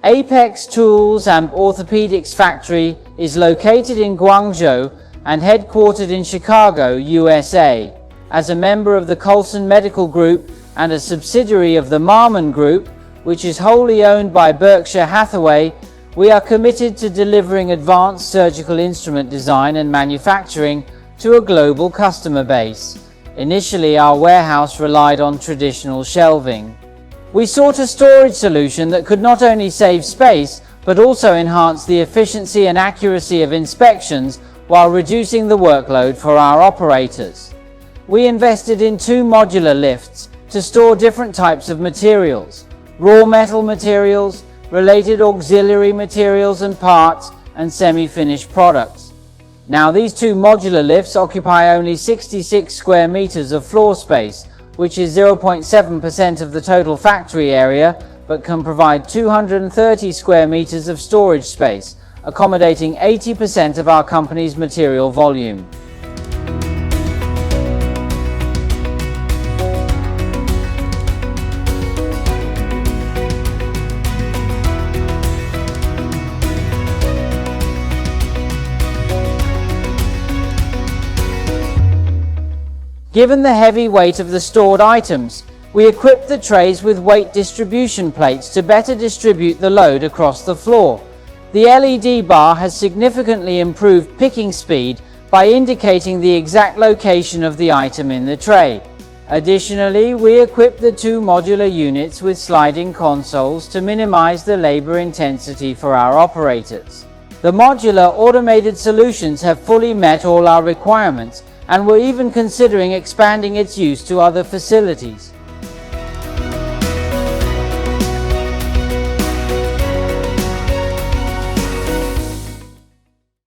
Apex Tools Orthopedics factory is located in Guangzhou and headquartered in Chicago, USA. As a member of the Colson Medical Group and a subsidiary of the Marmon Group, which is wholly owned by Berkshire Hathaway, we are committed to delivering advanced surgical instrument design and manufacturing to a global customer base. Initially, our warehouse relied on traditional shelving. We sought a storage solution that could not only save space, but also enhance the efficiency and accuracy of inspections while reducing the workload for our operators. We invested in 2 modular lifts to store different types of materials: raw metal materials, related auxiliary materials and parts, and semi-finished products. Now, these 2 modular lifts occupy only 66 square meters of floor space, which is 0.7% of the total factory area, but can provide 230 square meters of storage space, accommodating 80% of our company's material volume. Given the heavy weight of the stored items, we equipped the trays with weight distribution plates to better distribute the load across the floor. The LED bar has significantly improved picking speed by indicating the exact location of the item in the tray. Additionally, we equipped the 2 modular units with sliding consoles to minimize the labor intensity for our operators. The modular automated solutions have fully met all our requirements, and we're even considering expanding its use to other facilities.